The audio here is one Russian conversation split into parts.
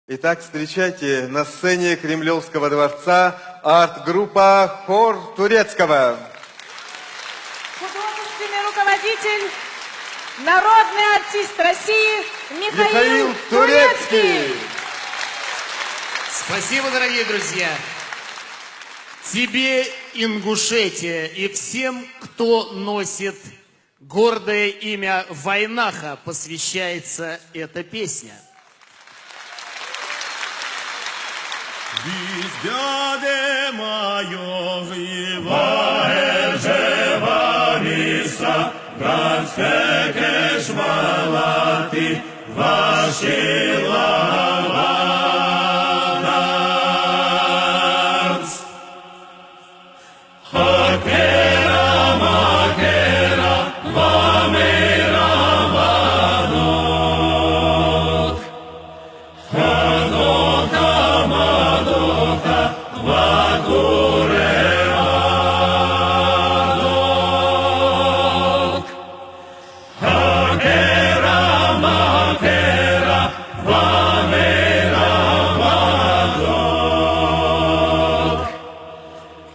Итак, встречайте, на сцене Кремлевского дворца арт-группа «Хор Турецкого». Художественный руководитель, народный артист России Михаил Турецкий. Спасибо, дорогие друзья. Тебе, Ингушетия, и всем, кто носит гордое имя Войнаха, посвящается эта песня. Biz dade mayo viva Jevanisa Ganske keshmalati vashilavans Hakera makera vamera vadok Hadoka madoka vagure vadok Hakera makera vamera vadok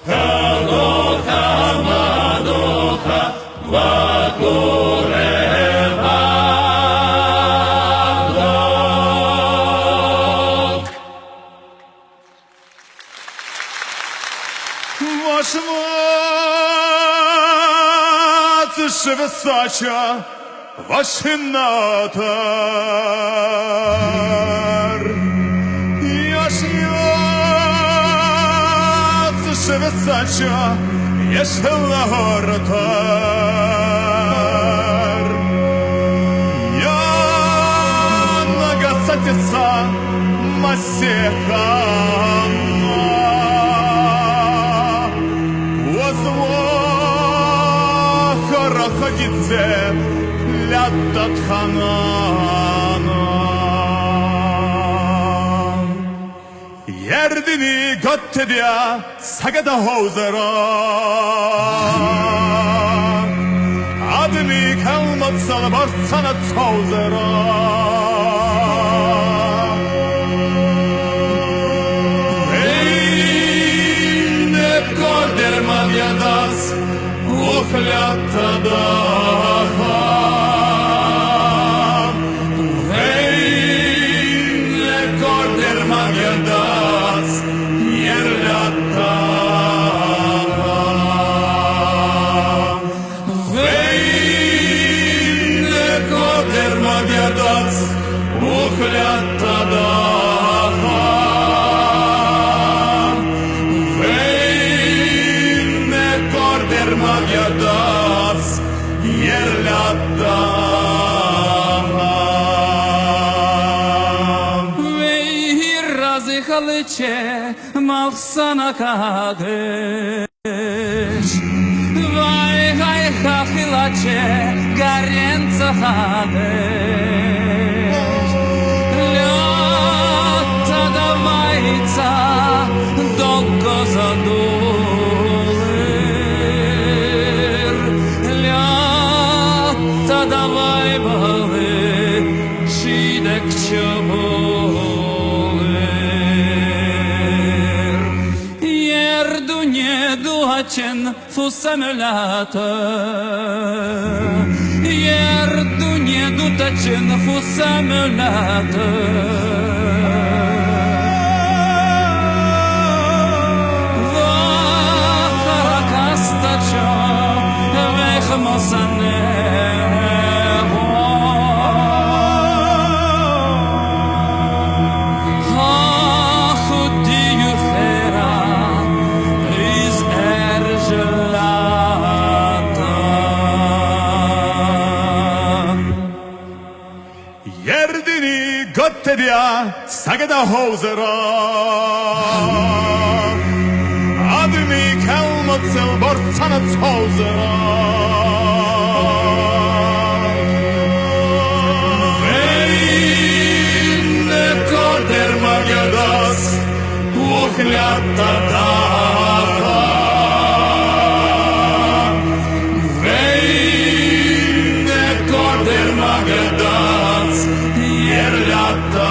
Hadoka madoka vagure vadok Вашмат шевесача вашинатар Яшнят шевесача ешелагортар Я нагасатица масехана Находится лятат ханана Ердини готтебя сагада хоузера Адми калматсал барсана цаузера Эй, не кордерман ядас Охлята даха Ey ne korder magyadas Yerlata Ey ne korder magyadas Охлята даха Magyadas yerlata Vey razı halıçe mavsana kageş Vay hay hahilaçe garenca hageş Lata davajca dolgo Давай бали, шидек çaboler Yerdu ne duaçen fusamlata Yerdu ne dutaçen fusamlata Vaharakastaça vehmosane Yerдини готтебя сагада хоузера Адми калматсал барсана цаузера Ey ne korder magyadas Охлята даха Ey ne korder magyadas Yerlata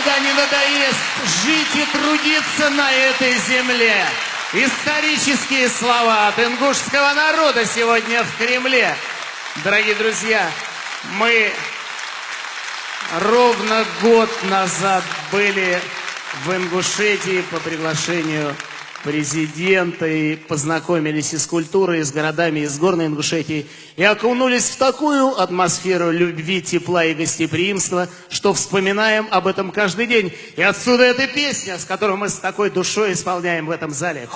никогда не надоест жить и трудиться на этой земле. Исторические слова от ингушского народа сегодня в Кремле. Дорогие друзья, мы ровно год назад были в Ингушетии по приглашению президента и познакомились и с культурой, и с городами, и с горной Ингушетией, и окунулись в такую атмосферу любви, тепла и гостеприимства, что вспоминаем об этом каждый день. И отсюда эта песня, с которой мы с такой душой исполняем в этом зале.